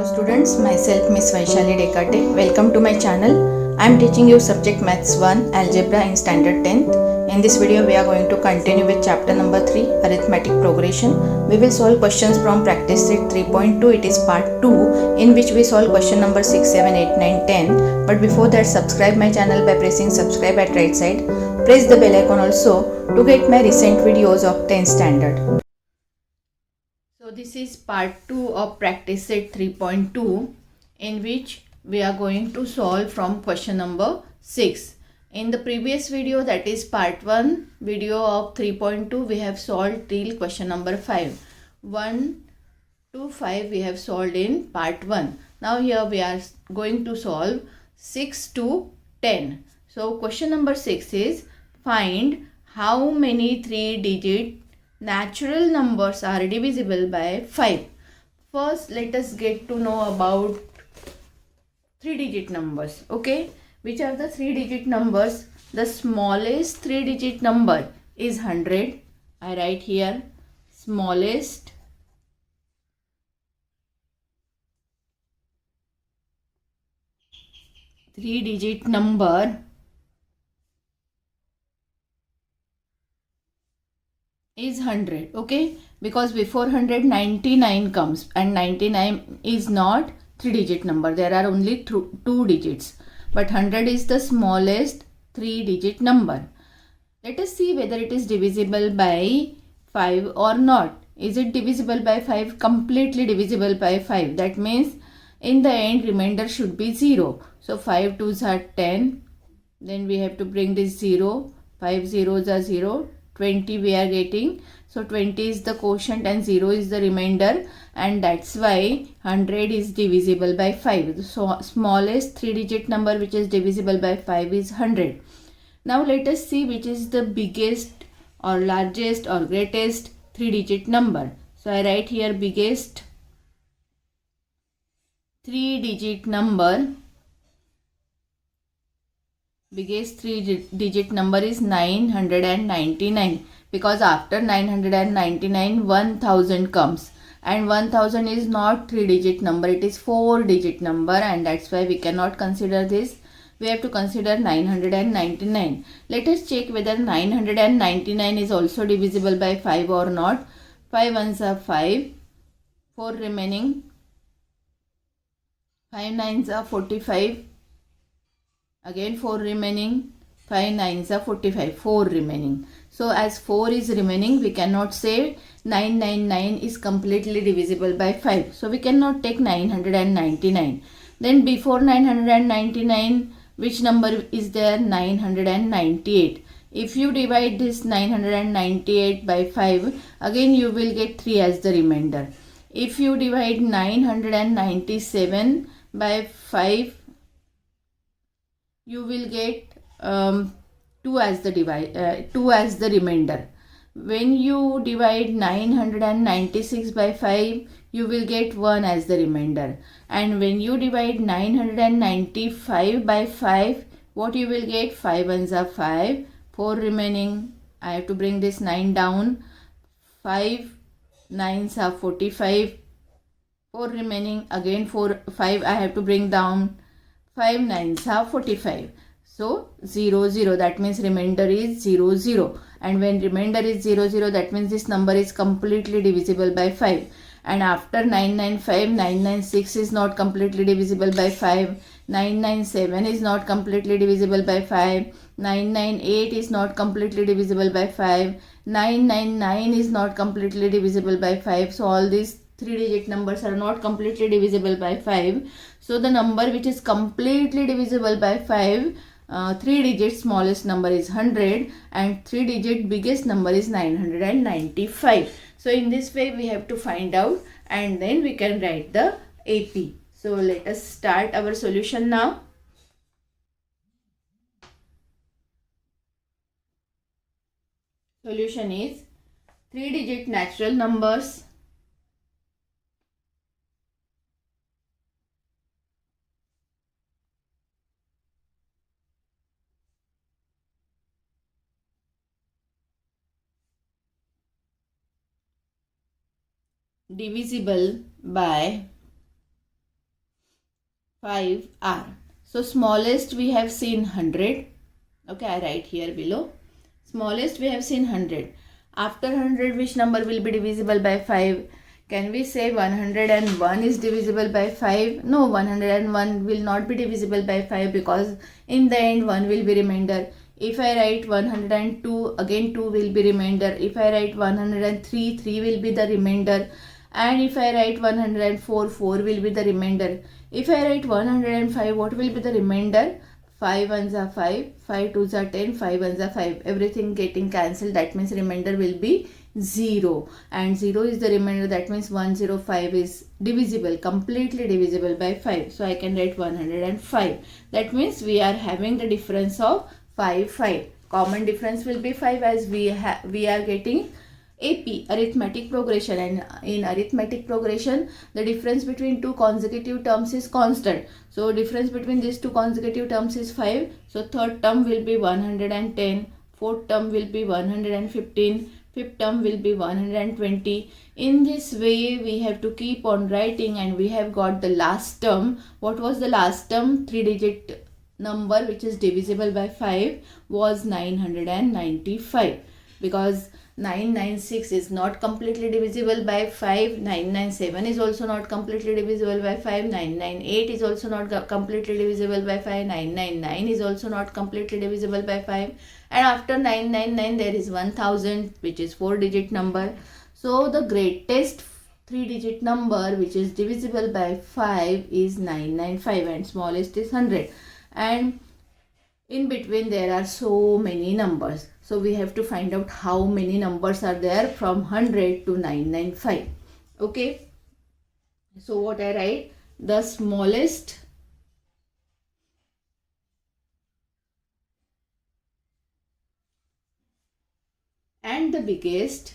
Hello students, myself Miss Vaishali Dekate. Welcome to my channel. I am teaching you subject Maths 1 Algebra in Standard 10th. In this video we are going to continue with chapter number 3 Arithmetic Progression. We will solve questions from practice set 3.2. It is part 2 in which we solve question number 6, 7, 8, 9, 10. But before that, subscribe my channel by pressing subscribe at right side. Press the bell icon also to get my recent videos of 10th standard. So this is part 2 of practice set 3.2 in which we are going to solve from question number 6. In the previous video, that is part 1 video of 3.2, we have solved till question number 5. 1 to 5 we have solved in part 1. Now here we are going to solve 6 to 10. So question number 6 is find how many 3-digit natural numbers are divisible by 5. First, let us get to know about 3-digit numbers. Okay, which are the 3-digit numbers? The smallest 3-digit number is 100. I write here smallest 3-digit number is 100. Okay, because before 100 99 comes and 99 is not 3-digit number. There are only 2 digits, but 100 is the smallest 3-digit number. Let us see whether it is divisible by 5 or not. Is it divisible by 5? Completely divisible by 5. That means in the end remainder should be 0. So 5 2s are 10. Then we have to bring this 0. 5 zeros are 0. 20 we are getting. So 20 is the quotient and 0 is the remainder, and that's why 100 is divisible by 5. So smallest 3-digit number which is divisible by 5 is 100. Now let us see which is the biggest or largest or greatest 3-digit number. So I write here biggest 3-digit number. Biggest 3-digit number is 999, because after 999 1000 comes, and 1000 is not 3-digit number, it is 4-digit number, and that's why we cannot consider this. We have to consider 999. Let us check whether 999 is also divisible by 5 or not. 5 ones are 5, 4 remaining, 5 nines are 45, again 4 remaining, 5 nines are 45, 4 remaining. So as 4 is remaining, we cannot say 999 is completely divisible by 5. So we cannot take 999. Then before 999, which number is there? 998. If you divide this 998 by 5, again you will get 3 as the remainder. If you divide 997 by 5, you will get 2 as the remainder. When you divide 996 by 5, you will get 1 as the remainder. And when you divide 995 by 5, what you will get? 5 ones are 5, 4 remaining. I have to bring this 9 down. 5 nines are 45, 4 remaining. Again 5 I have to bring down. 5 nines are 45. So 0 0, that means remainder is 0 0. And when remainder is 0 0, that means this number is completely divisible by 5. And after 995, 996 is not completely divisible by 5. 997 is not completely divisible by 5. 998 is not completely divisible by 5. 999 is not completely divisible by 5. So all these 3-digit numbers are not completely divisible by 5. So the number which is completely divisible by 5, 3-digit smallest number is 100, and 3-digit biggest number is 995. So in this way we have to find out, and then we can write the AP. So let us start our solution now. Solution is 3-digit natural numbers divisible by 5r. So smallest we have seen 100. Okay, I write here below. Smallest we have seen 100. After 100, which number will be divisible by 5? Can we say 101 is divisible by 5? No, 101 will not be divisible by 5 because in the end 1 will be remainder. If I write 102, again 2 will be remainder. If I write 103, 3 will be the remainder. And if I write 104, 4 will be the remainder. If I write 105, what will be the remainder? 5 ones are 5, 5 twos are 10, 5 ones are 5. Everything getting cancelled. That means remainder will be 0. And 0 is the remainder. That means 105 is divisible, completely divisible by 5. So I can write 105. That means we are having the difference of 5, 5. Common difference will be 5 as we are getting AP, arithmetic progression, and in arithmetic progression the difference between two consecutive terms is constant. So difference between these two consecutive terms is 5. So third term will be 110, fourth term will be 115, fifth term will be 120. In this way we have to keep on writing, and we have got the last term. What was the last term? 3-digit number which is divisible by 5 was 995, because 996 is not completely divisible by 5, 997 is also not completely divisible by 5, 998 is also not completely divisible by 5, 999 is also not completely divisible by 5, and after 999 there is 1000, which is 4-digit number. So the greatest 3-digit number which is divisible by 5 is 995, and smallest is 100, and in between there are so many numbers. So we have to find out how many numbers are there from 100 to 995. Okay. So what I write? The smallest and the biggest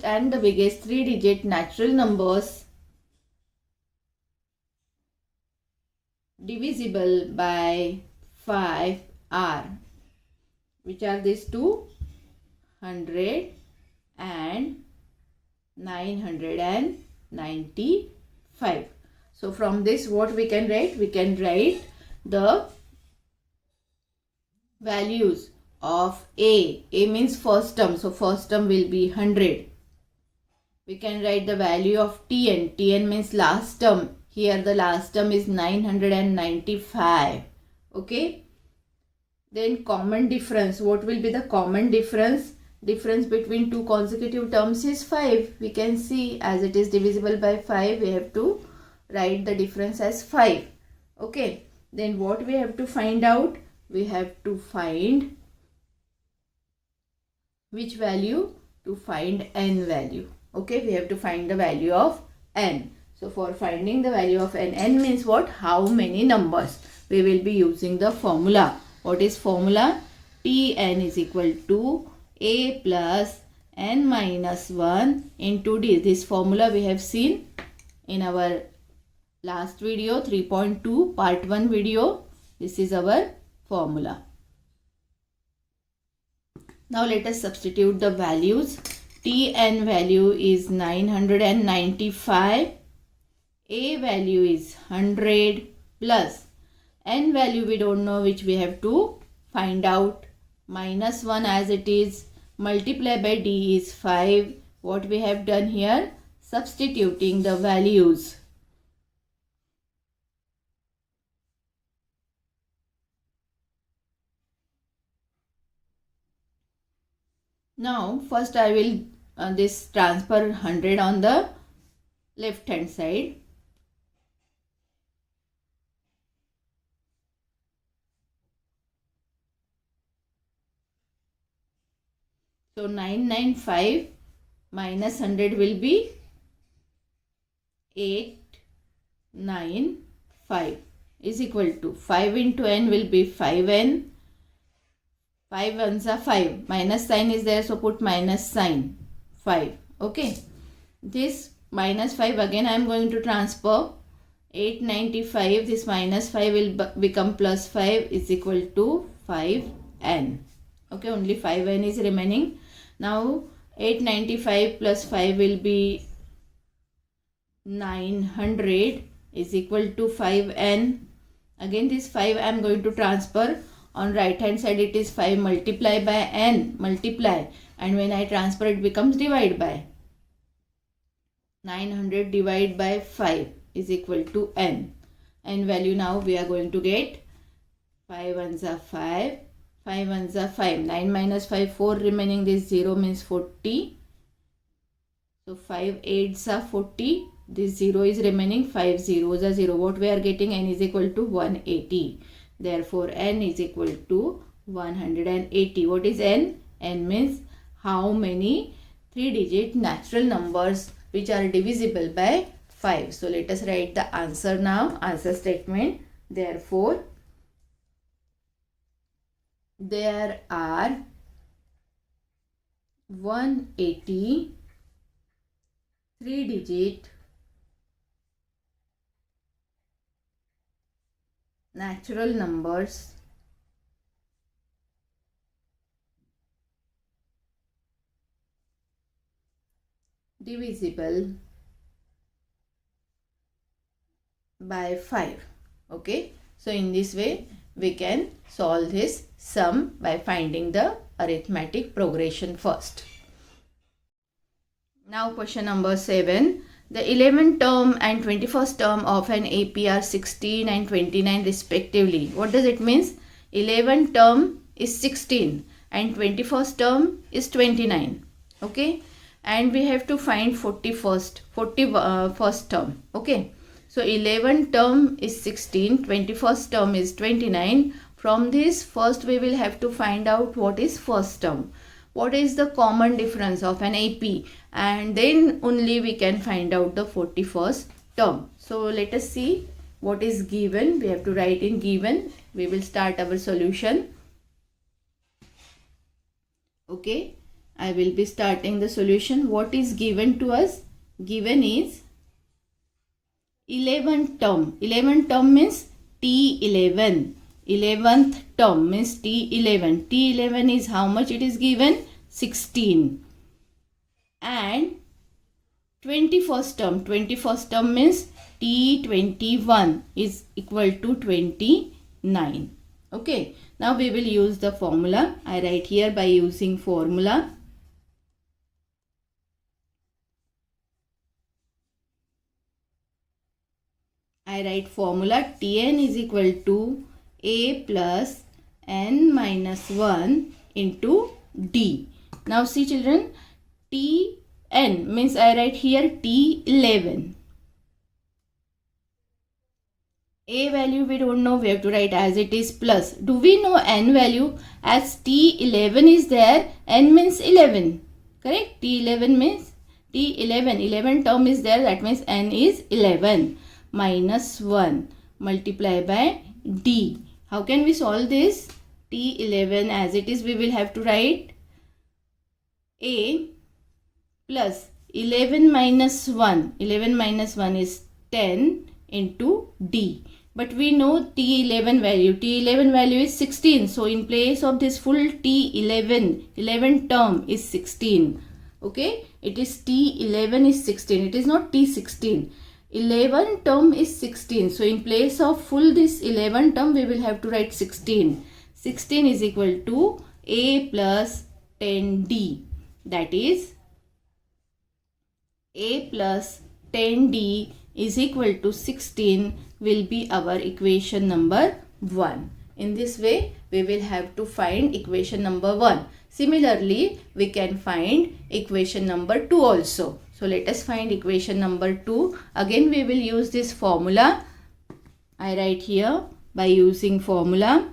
and the biggest 3-digit natural numbers divisible by 5 are, which are these two? 100 and 995. So from this what we can write? We can write the values of A. A means first term. So first term will be 100. We can write the value of Tn. Tn means last term. Here the last term is 995. Okay. Then common difference. What will be the common difference? Difference between two consecutive terms is 5. We can see as it is divisible by 5. We have to write the difference as 5. Okay. Then what we have to find out? We have to find which value? To find n value. Okay. We have to find the value of n. So for finding the value of n, n means what? How many numbers? We will be using the formula. What is formula? Tn is equal to a plus n minus 1 into d. This formula we have seen in our last video, 3.2 part 1 video. This is our formula. Now let us substitute the values. Tn value is 995. A value is 100 plus n value we don't know, which we have to find out. Minus 1 as it is, multiply by d is 5. What we have done here? Substituting the values. Now first I will this transfer 100 on the left hand side. So 995 minus 100 will be 895 is equal to 5 into n will be 5n 5 ones are 5. Minus sign is there, so put minus sign 5. Okay. This minus 5 again I am going to transfer. 895, this minus 5 will become plus 5 is equal to 5n. Okay, only 5n is remaining. Now 895 plus 5 will be 900 is equal to 5n. Again this 5 I am going to transfer. On right hand side it is 5 multiply by n, multiply, and when I transfer it becomes divide by. 900 divided by 5 is equal to n. N value now we are going to get 5 ones are 5, 5 ones are 5. 9 minus 5, 4 remaining, this 0 means 40. So 5 eights are 40. This 0 is remaining, 5 zeros are 0. What we are getting? N is equal to 180. Therefore, n is equal to 180. What is n? N means how many 3-digit natural numbers which are divisible by 5. So, let us write the answer now. Answer statement. Therefore, there are 180 3-digit natural numbers divisible by 5. Okay, so in this way we can solve this sum by finding the arithmetic progression first. Now question number 7. The 11th term and 21st term of an AP are 16 and 29 respectively. What does it mean? 11th term is 16 and 21st term is 29. Okay, and we have to find 41st term. Okay, so 11th term is 16, 21st term is 29. From this, first we will have to find out what is first term. What is the common difference of an AP, and then only we can find out the 41st term. So let us see what is given. We have to write in given. We will start our solution. Okay, I will be starting the solution. What is given to us? Given is 11th term. 11th term means T11. 11th term means T11. T11 is how much it is given? 16. And 21st term. 21st term means T21 is equal to 29. Okay. Now we will use the formula. I write here by using formula. I write formula Tn is equal to A plus n minus 1 into D. Now see children, Tn means I write here T11. A value we don't know, we have to write as it is plus. Do we know n value? As T11 is there, n means 11. Correct? T11 means T11. 11 term is there, that means n is 11. Minus 1 multiply by D. How can we solve this? T11 as it is we will have to write A plus 11 minus 1. 11 minus 1 is 10 into D. But we know T11 value. T11 value is 16. So in place of this full T11, 11 term is 16. Okay. It is T11 is 16. It is not T16. 11 term is 16. So in place of full this 11 term we will have to write 16. 16 is equal to A plus 10D. That is A plus 10D is equal to 16 will be our equation number 1. In this way we will have to find equation number 1. Similarly we can find equation number 2 also. So let us find equation number 2. Again we will use this formula. I write here by using formula.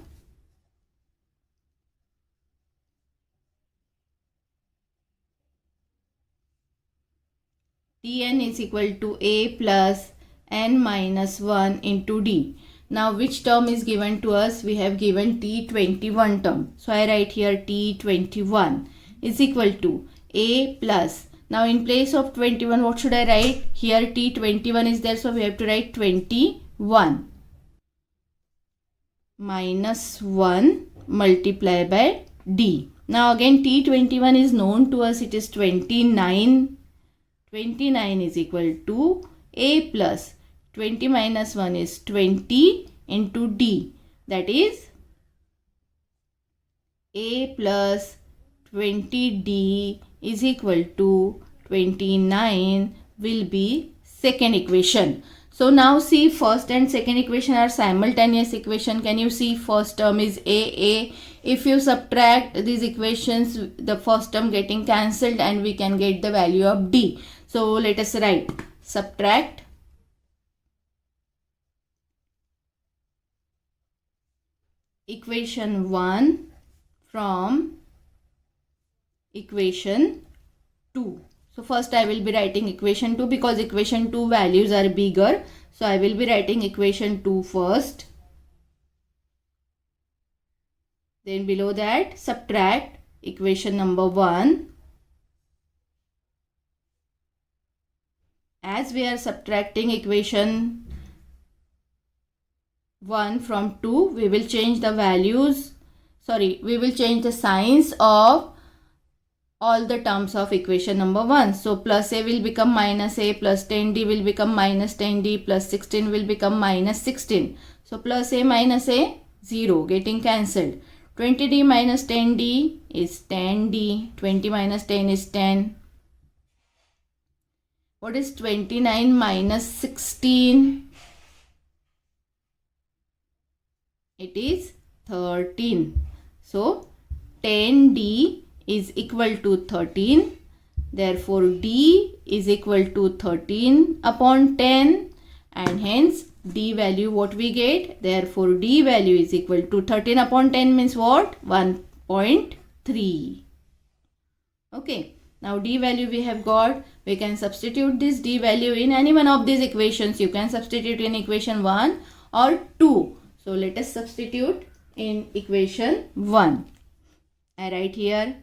Tn is equal to A plus n minus 1 into D. Now which term is given to us? We have given T21 term. So I write here T21 is equal to A plus. Now in place of 21, what should I write? Here T21 is there, so we have to write 21 minus 1 multiplied by D. Now again T21 is known to us, it is 29. 29 is equal to A plus 20 minus 1 is 20 into D. That is A plus 20D is equal to 29 will be second equation. So now see, first and second equation are simultaneous equation. Can you see first term is A. If you subtract these equations, the first term getting cancelled and we can get the value of D. So let us write subtract equation 1 from equation 2. So first I will be writing equation 2 because equation 2 values are bigger. So I will be writing equation 2 first. Then below that subtract equation number 1. As we are subtracting equation 1 from 2, we will change the values. We will change the signs of all the terms of equation number 1. So plus A will become minus A, plus 10D will become minus 10D, plus 16 will become minus 16. So plus A minus A, 0, getting cancelled. 20D minus 10D is 10D, 20 minus 10 is 10. What is 29 minus 16? It is 13. So 10D is equal to 13. Therefore D is equal to 13 upon 10, and hence D value what we get? Therefore D value is equal to 13 upon 10 means what? 1.3. Okay. Now D value we have got. We can substitute this D value in any one of these equations. You can substitute in equation 1 or 2. So let us substitute in equation 1. I write here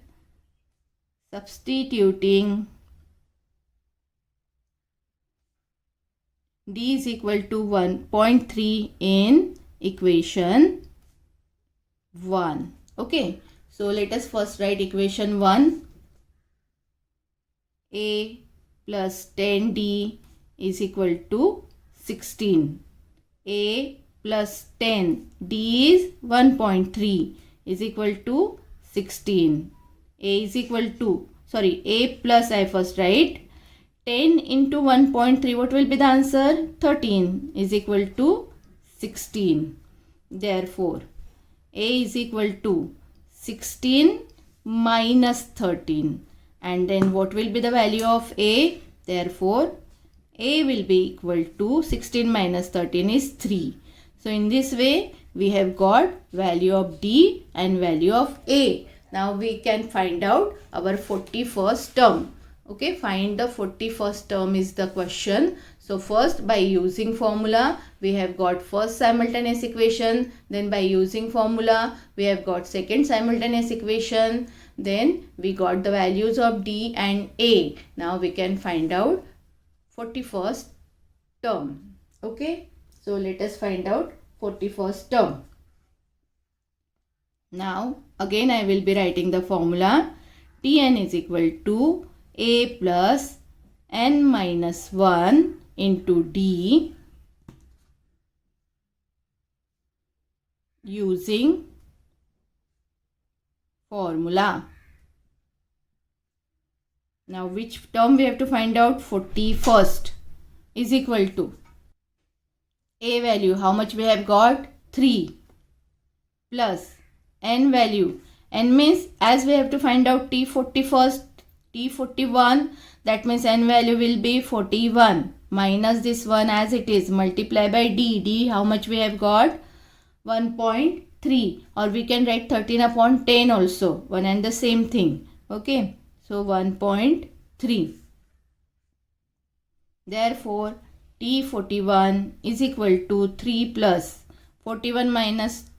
substituting D is equal to 1.3 in equation 1. Okay. So let us first write equation 1. A plus 10D is equal to 16. A plus 10, D is 1.3 is equal to 16. A is equal to, A plus I first write 10 into 1.3, what will be the answer? 13 is equal to 16. Therefore, A is equal to 16 minus 13. And then what will be the value of A? Therefore, A will be equal to 16 minus 13 is 3. So in this way, we have got value of D and value of A. Now we can find out our 41st term. Okay, find the 41st term is the question. So first, by using formula, we have got first simultaneous equation. Then by using formula, we have got second simultaneous equation. Then we got the values of D and A. Now we can find out 41st term. Okay, so let us find out 41st term. Now again I will be writing the formula. Tn is equal to A plus n minus 1 into D using formula. Now which term we have to find out? 41st is equal to A value, how much we have got? 3 plus n value. N means as we have to find out T41st, T41, that means n value will be 41 minus this one as it is, multiply by D. D how much we have got? 1.3, or we can write 13 upon 10 also, one and the same thing. Okay, so 1.3. Therefore T41 is equal to 3 plus 41 minus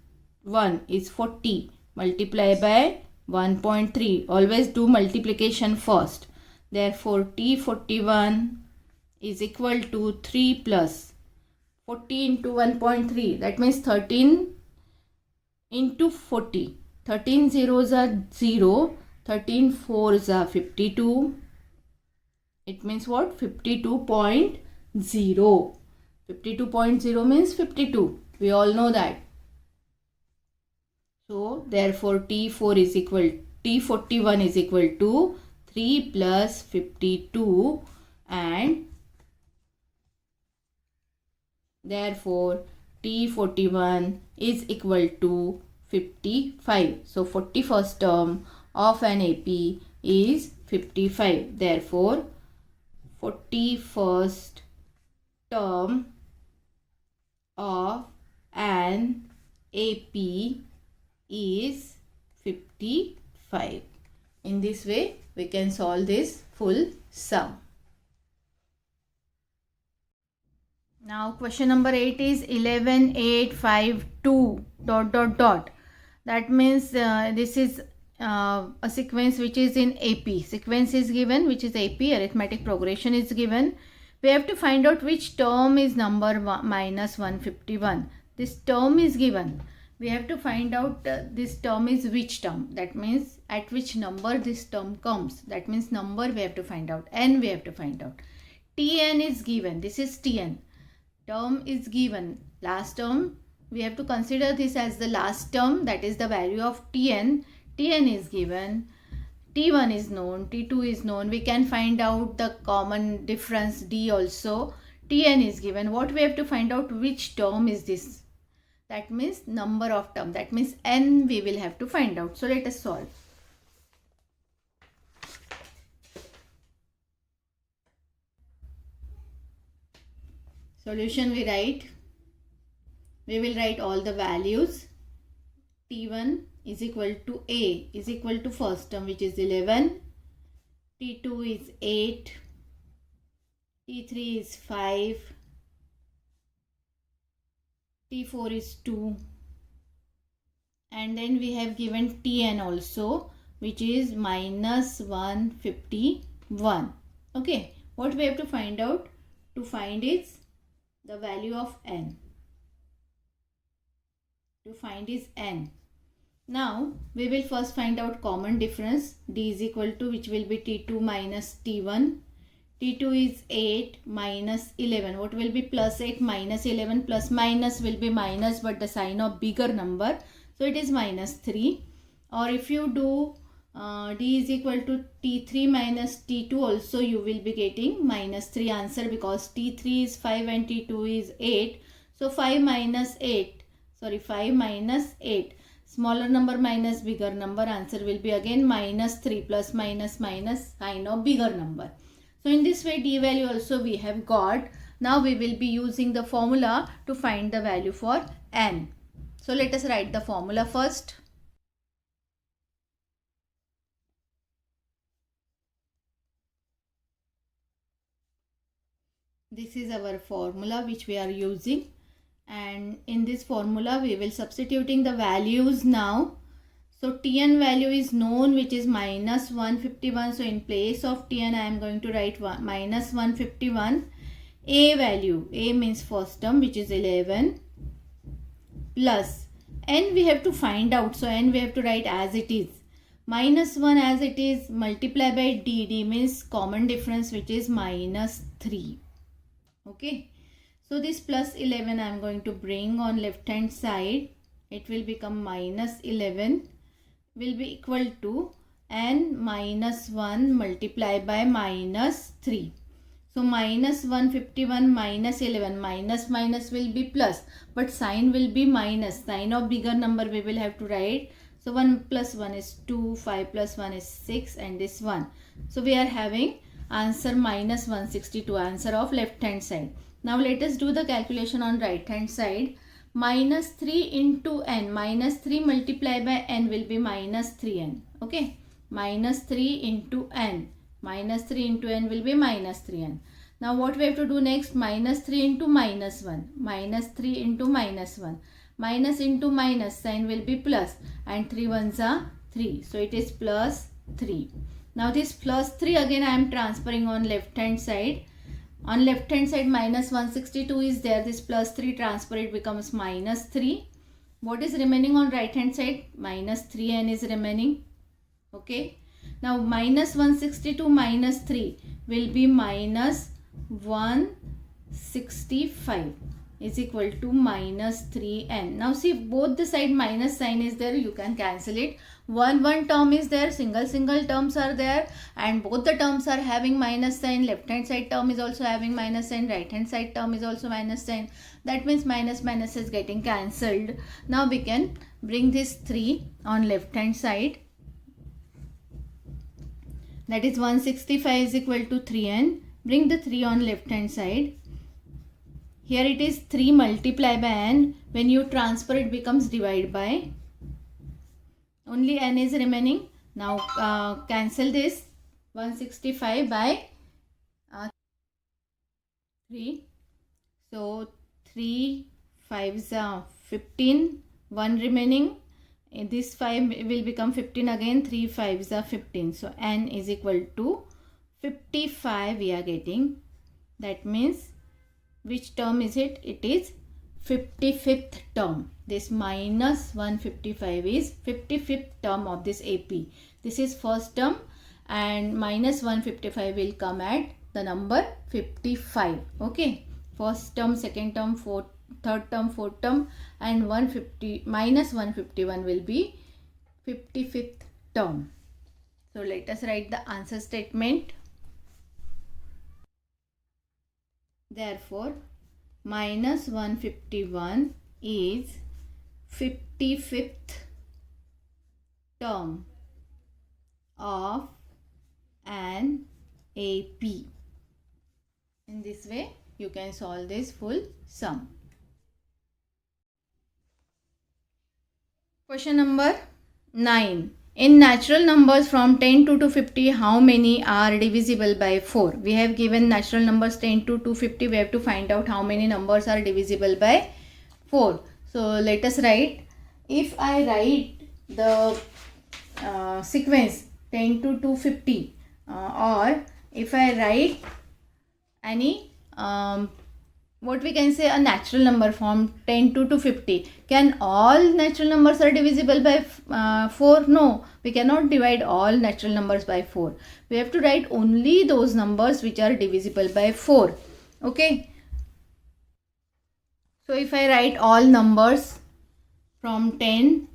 1 is 40. Multiply by 1.3. Always do multiplication first. Therefore, T41 is equal to 3 plus 40 into 1.3. That means 13 into 40. 13 zeros are 0. 13 fours are 52. It means what? 52.0. 52.0 means 52. We all know that. So, therefore, T41 is equal to 3 plus 52, and therefore T41 is equal to 55. So, 41st term of an AP is 55. Therefore, 41st term of an AP is 55. In this way, we can solve this full sum. Now, question number 8 is 11,852 ... That means this is a sequence which is in AP. Sequence is given, which is AP. Arithmetic progression is given. We have to find out which term is number minus 151. This term is given. We have to find out this term is which term. That means at which number this term comes. That means number we have to find out. N we have to find out. Tn is given. This is Tn. Term is given. Last term, we have to consider this as the last term. That is the value of Tn. Tn is given. T1 is known. T2 is known. We can find out the common difference D also. Tn is given. What we have to find out, which term is this? That means number of term. That means N we will have to find out. So let us solve. Solution we write. We will write all the values. T1 is equal to A is equal to first term, which is 11. T2 is 8. T3 is 5. T4 is 2. And then we have given Tn also, which is minus 151. Okay. What we have to find out? To find is the value of N. To find is N. Now, we will first find out common difference. D is equal to, which will be T2 minus T1. T2 is 8 minus 11. What will be plus 8 minus 11? Plus minus will be minus, but the sign of bigger number. So, it is minus 3. Or if you do D is equal to T3 minus T2 also, you will be getting minus 3 answer, because T3 is 5 and T2 is 8. So, 5 minus 8. Sorry, 5 minus 8. Smaller number minus bigger number, answer will be again minus 3, plus minus minus sign of bigger number. So in this way, D value also we have got. Now we will be using the formula to find the value for N. So let us write the formula first. This is our formula which we are using. And in this formula we will substituting the values now. So Tn value is known, which is minus 151. So in place of Tn I am going to write minus 151. A value, A means first term, which is 11, plus N we have to find out. So N we have to write as it is. Minus 1 as it is, multiply by D. D means common difference, which is minus 3. Okay. So this plus 11 I am going to bring on left hand side. It will become minus 11 will be equal to N minus 1 multiplied by minus 3. So minus 151 minus 11, minus minus will be plus, but sign will be minus. Sign of bigger number we will have to write. So 1 plus 1 is 2, 5 plus 1 is 6, and this 1. So we are having answer minus 162, answer of left hand side. Now let us do the calculation on right hand side. Minus 3 into n. Minus 3 multiplied by n will be minus 3n. Okay. Minus 3 into n. Minus 3 into n will be minus 3n. Now what we have to do next? Minus 3 into minus 1. Minus 3 into minus 1. minus into minus, sign will be plus, and 3 ones are 3. So it is plus 3. Now this plus 3 again I am transferring on left hand side. On left hand side minus 162 is there. This plus 3 transfer, it becomes minus 3. What is remaining on right hand side? Minus 3n is remaining. Okay. Now minus 162 minus 3 will be minus 165 is equal to minus 3n. Now see, both the side minus sign is there, you can cancel it. One term is there, single terms are there, and both the terms are having minus sign. Left hand side term is also having minus sign, right hand side term is also minus sign. That means minus is getting cancelled. Now we can bring this 3 on left hand side. That is 165 is equal to 3n. Bring the 3 on left hand side. Here it is 3 multiplied by n. When you transfer, it becomes divided by. Only n is remaining. Now cancel this 165 by 3. So 3 5s are 15. 1 remaining. This 5 will become 15 again. 3 5s are 15. So n is equal to 55 we are getting. That means which term is it? It is 55th term. This minus 155 is 55th term of this AP. This is first term, and minus 155 will come at the number 55. Okay. First term, second term, third term, fourth term, and minus 151 will be 55th term. So let us write the answer statement. Therefore, minus 151 is 55th term of an AP. In this way, you can solve this full sum. Question number 9. In natural numbers from 10 to 250, how many are divisible by 4? We have given natural numbers 10 to 250. We have to find out how many numbers are divisible by 4. So let us write. If I write the sequence 10 to 250 or if I write any what we can say a natural number from 10 to 250. Can all natural numbers are divisible by 4? No, we cannot divide all natural numbers by 4. We have to write only those numbers which are divisible by 4. Okay. So if I write all numbers from 10,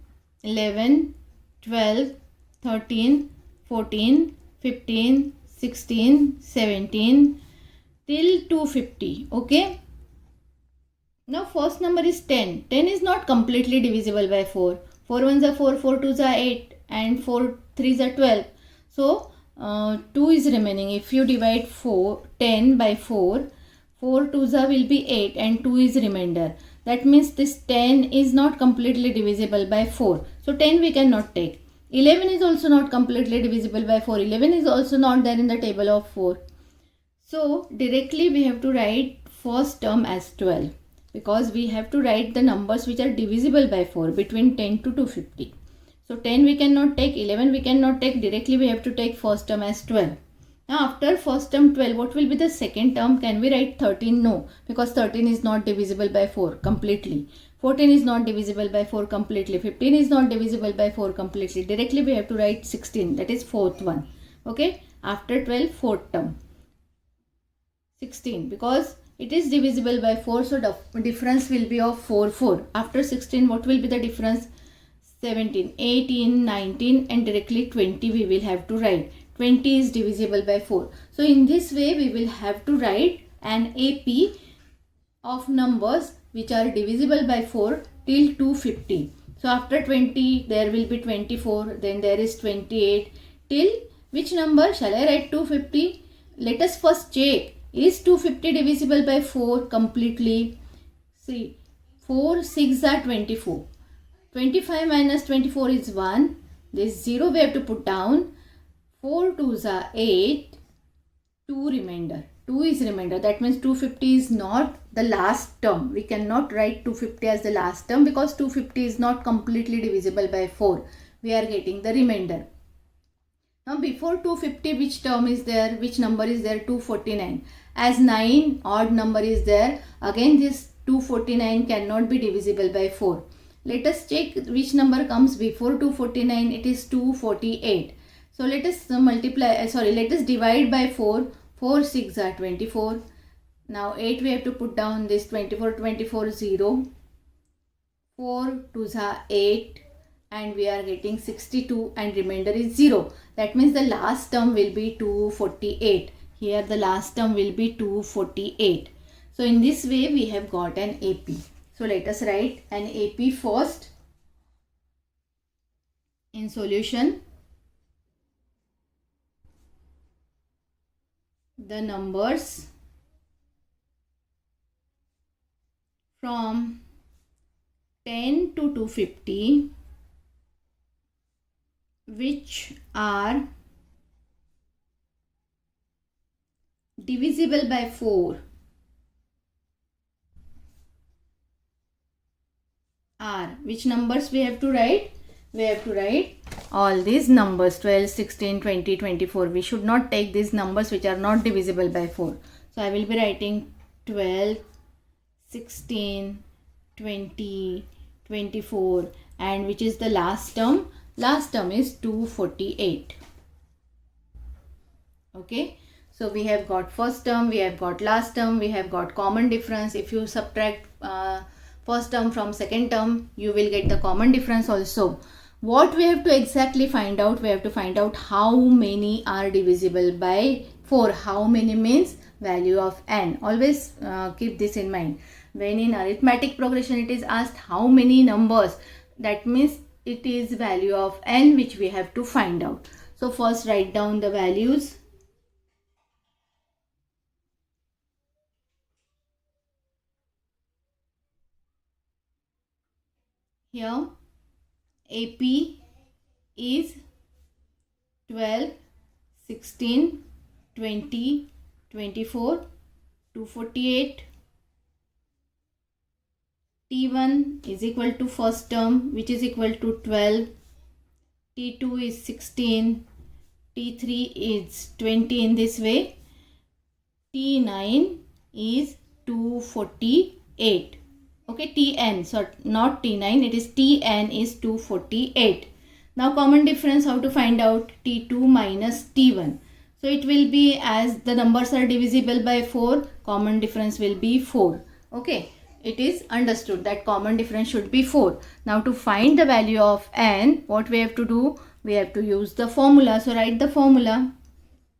11, 12, 13, 14, 15, 16, 17 till 250. Okay. Now first number is 10. 10 is not completely divisible by 4. 4 ones are 4, 4 twos are 8 and 4 threes are 12. So 2 is remaining. If you divide 10 by 4, 4 twos are will be 8 and 2 is remainder. That means this 10 is not completely divisible by 4. So 10 we cannot take. 11 is also not completely divisible by 4. 11 is also not there in the table of 4. So directly we have to write first term as 12. Because we have to write the numbers which are divisible by 4 between 10 to 250. So 10 we cannot take, 11 we cannot take, directly we have to take first term as 12. Now after first term 12, what will be the second term? Can we write 13? No, because 13 is not divisible by 4 completely. 14 is not divisible by 4 completely. 15 is not divisible by 4 completely. Directly we have to write 16, that is fourth one. Okay, after 12, fourth term. 16, because it is divisible by 4, so the difference will be of 4, 4. After 16, what will be the difference? 17, 18, 19 and directly 20 we will have to write. 20 is divisible by 4. So in this way, we will have to write an AP of numbers which are divisible by 4 till 250. So after 20, there will be 24, then there is 28 till which number? Shall I write 250? Let us first check. Is 250 divisible by 4 completely? See, 4 6 are 24. 25 minus 24 is 1. This 0 we have to put down. 4 2s are 8. 2 remainder. 2 is remainder. That means 250 is not the last term. We cannot write 250 as the last term because 250 is not completely divisible by 4. We are getting the remainder. Now before 250, which term is there? Which number is there? 249. As 9 odd number is there, again this 249 cannot be divisible by 4. Let us check which number comes before 249. It is 248. So let us let us divide by 4. 4 6 are 24. Now 8 we have to put down this 24 0. 4 2s are 8 and we are getting 62 and remainder is 0. That means the last term will be 248. Here the last term will be 248. So in this way we have got an AP. So let us write an AP first. In solution, the numbers from 10 to 250 which are divisible by 4 are, which numbers we have to write? We have to write all these numbers 12, 16, 20, 24. We should not take these numbers which are not divisible by 4. So I will be writing 12, 16, 20, 24 and which is the last term? Last term is 248. Okay. So we have got first term, we have got last term, we have got common difference. If you subtract first term from second term, you will get the common difference also. What we have to exactly find out? We have to find out how many are divisible by 4. How many means value of n. Always keep this in mind. When in arithmetic progression it is asked how many numbers, that means it is value of n which we have to find out. So first write down the values. Here AP is 12, 16, 20, 24, 248. T1 is equal to first term which is equal to 12. T2 is 16. T3 is 20 in this way. T9 is 248. Okay, Tn, so not T9, it is Tn is 248. Now common difference, how to find out? T2 minus T1. So it will be, as the numbers are divisible by 4, common difference will be 4. Okay, it is understood that common difference should be 4. Now to find the value of n, what we have to do? We have to use the formula. So write the formula.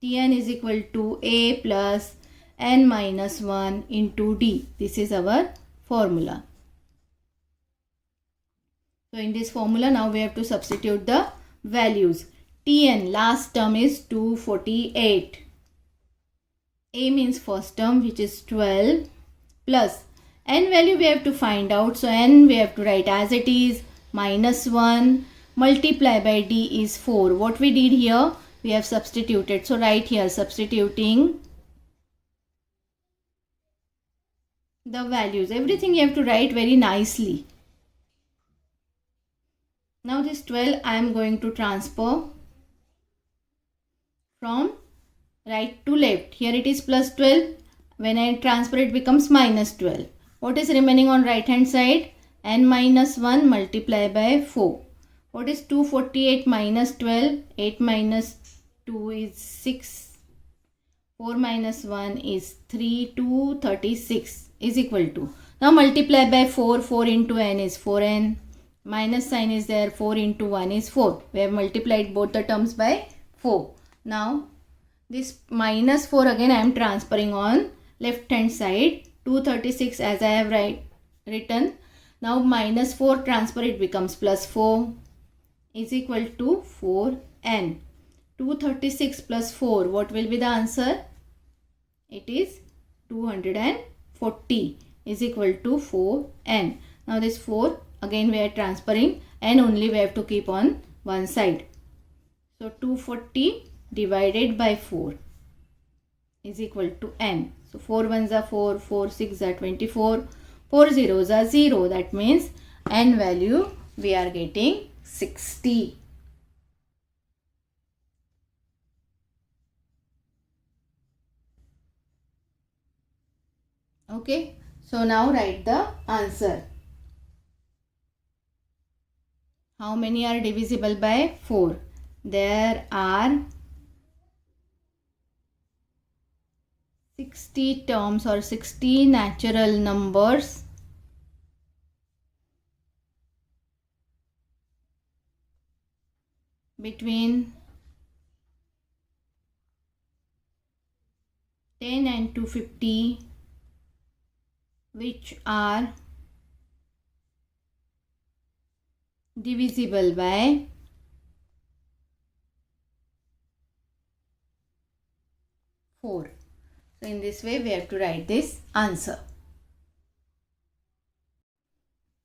Tn is equal to A plus n minus 1 into D. This is our formula. So in this formula now we have to substitute the values. Tn last term is 248. A means first term which is 12 plus n value we have to find out. So n we have to write as it is, minus 1 multiply by D is 4. What we did here? We have substituted. So write here substituting the values. Everything you have to write very nicely. Now this 12 I am going to transfer from right to left. Here it is plus 12. When I transfer it becomes minus 12. What is remaining on right hand side? N minus 1 multiply by 4. What is 248 minus 12? 8 minus 2 is 6. 4 minus 1 is 3. 236 is equal to. Now multiply by 4. 4 into n is 4n. Minus sign is there. 4 into 1 is 4. We have multiplied both the terms by 4. Now this minus 4 again I am transferring on left hand side. 236 as I have written. Now minus 4 transfer, it becomes plus 4 is equal to 4n. 236 plus 4, what will be the answer? It is 240 is equal to 4n. Now this 4 again we are transferring, n only we have to keep on one side. So 240 divided by 4 is equal to n. So 4 ones are 4, 4 6 are 24, 4 zeros are 0. That means n value we are getting 60. Okay, so now write the answer. How many are divisible by 4? There are 60 terms or 60 natural numbers between 10 and 250 which are divisible by 4. So in this way we have to write this answer.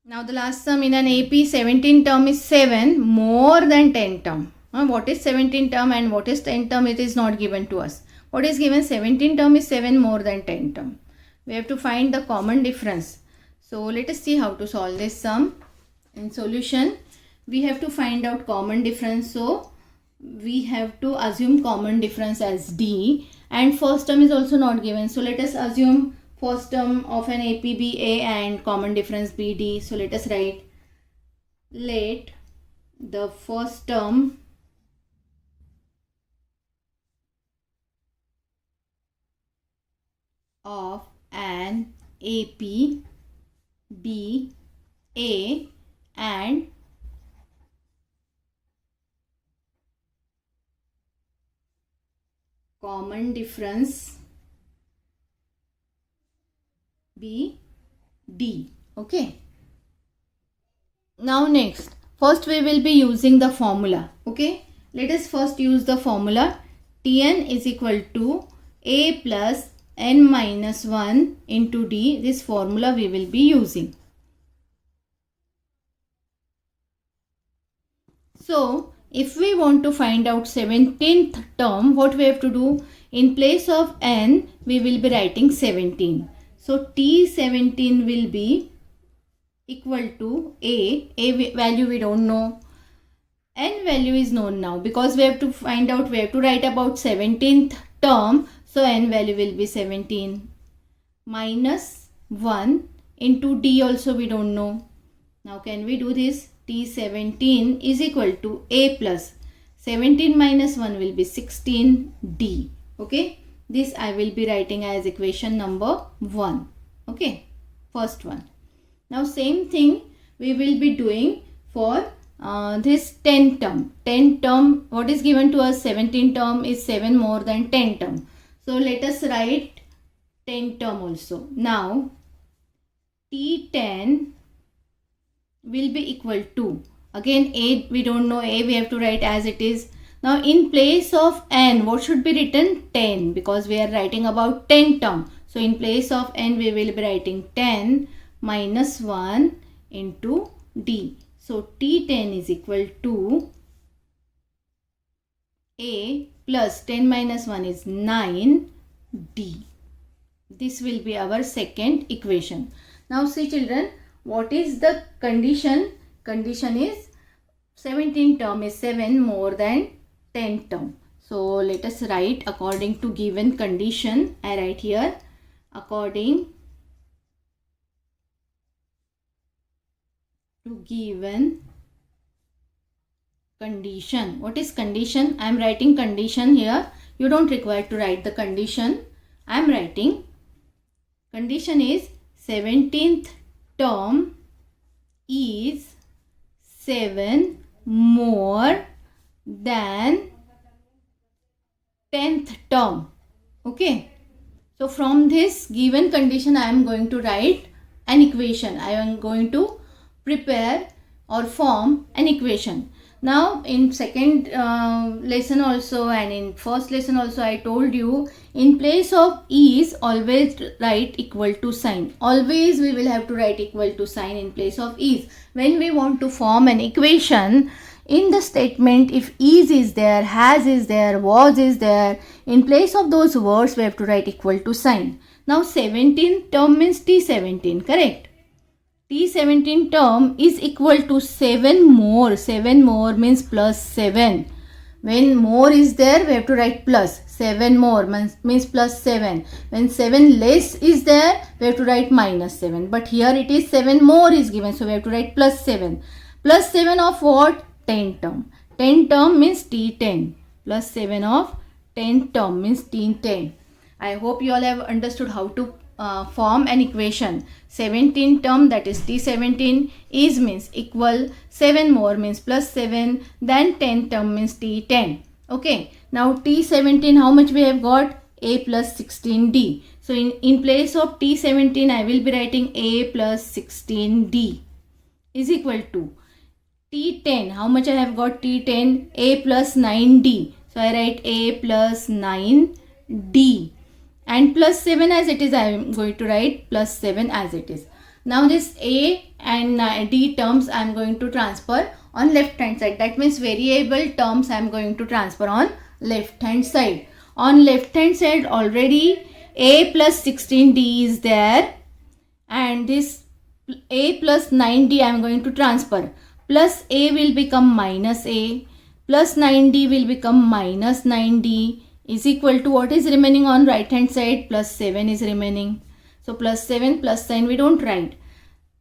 Now the last sum in an AP 17 term is 7 more than 10 term. What is 17 term and what is 10 term? It is not given to us. What is given? 17 term is 7 more than 10 term. We have to find the common difference. So let us see how to solve this sum. In solution, we have to find out common difference. So we have to assume common difference as D, and first term is also not given. So let us assume first term of an AP be A and common difference be D. So let us write, let the first term of an AP be A and common difference be D. Okay. Now next, first we will be using the formula. Okay. Let us first use the formula. Tn is equal to A plus n minus 1 into D. This formula we will be using. So if we want to find out 17th term, what we have to do? In place of n, we will be writing 17. So T17 will be equal to A value we don't know. N value is known now because we have to find out, we have to write about 17th term. So n value will be 17 minus 1 into D also we don't know. Now can we do this? T17 is equal to A plus 17 minus 1 will be 16D. Okay. This I will be writing as equation number 1. Okay. First one. Now same thing we will be doing for this 10 term. 10 term, what is given to us? 17 term is 7 more than 10 term. So let us write 10 term also. Now T10 will be equal to, again A we don't know, A we have to write as it is. Now in place of n, what should be written? 10, because we are writing about 10 term. So in place of n we will be writing 10 minus 1 into D. So T10 is equal to A plus 10 minus 1 is 9D. This will be our second equation. Now see children, what is the condition? Condition is 17 term is 7 more than 10 term. So let us write according to given condition. I write here according to given condition. What is condition? I am writing condition here. You don't require to write the condition. I am writing condition is 17th term is 7 more than 10th term. Okay. So from this given condition I am going to write an equation. I am going to prepare or form an equation. Now in second lesson also and in first lesson also I told you, in place of is always write equal to sign. Always we will have to write equal to sign in place of is. When we want to form an equation, in the statement if is there, has is there, was is there, In place of those words, we have to write equal to sign. Now 17 term means T17, correct? T17 term is equal to 7 more. 7 more means plus 7. When more is there, we have to write plus. 7 more means plus 7. When 7 less is there, we have to write minus 7. But here it is 7 more is given, so we have to write plus 7. Plus 7 of what? 10 term. 10 term means T10. Plus 7 of 10 term means T10. I hope you all have understood how to form an equation. 17 term, that is T17, is means equal, 7 more means plus 7, then 10 term means T10. Okay, now T17, how much we have got? A plus 16D. So in place of T17, I will be writing A plus 16D is equal to T10. How much I have got? T10, A plus 9D. So I write A plus 9D. And plus 7 as it is, I am going to write plus 7 as it is. Now this A and D terms I am going to transfer on left hand side. That means variable terms I am going to transfer on left hand side. On left hand side already A plus 16D is there, and this A plus 9D I am going to transfer. Plus A will become minus A, plus 9D will become minus 9D, is equal to what is remaining on right hand side? Plus 7 is remaining. So plus 7 plus sign we don't write.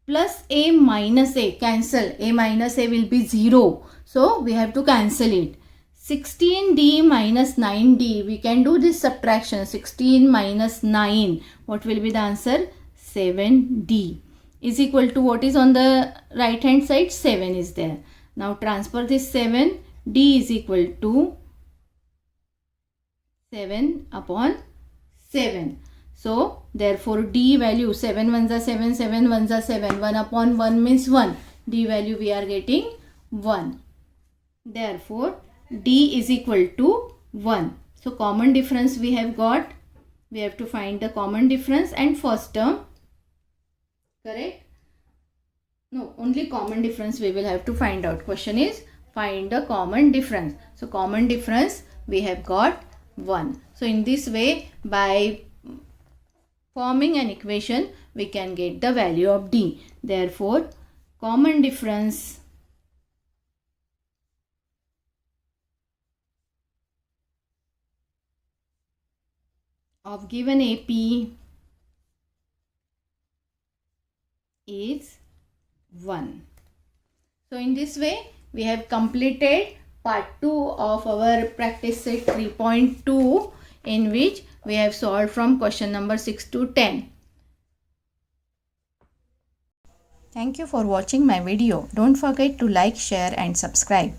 Plus A minus A, cancel. A minus A will be 0. So we have to cancel it. 16D minus 9D, we can do this subtraction. 16 minus 9, what will be the answer? 7D is equal to what is on the right hand side? 7 is there. Now transfer this 7. D is equal to 7 upon 7. So therefore D value, 7 ones are 7, 7 ones are 7, 1 upon 1 means 1. D value we are getting 1. Therefore D is equal to 1. So common difference we have got. We have to find the common difference and first term. Correct? No, only common difference we will have to find out. Question is find the common difference. So common difference we have got 1. So in this way, by forming an equation, we can get the value of D. Therefore, common difference of given AP is 1. So in this way, we have completed part 2 of our practice set 3.2, in which we have solved from question number 6 to 10. Thank you for watching my video. Don't forget to like, share and subscribe.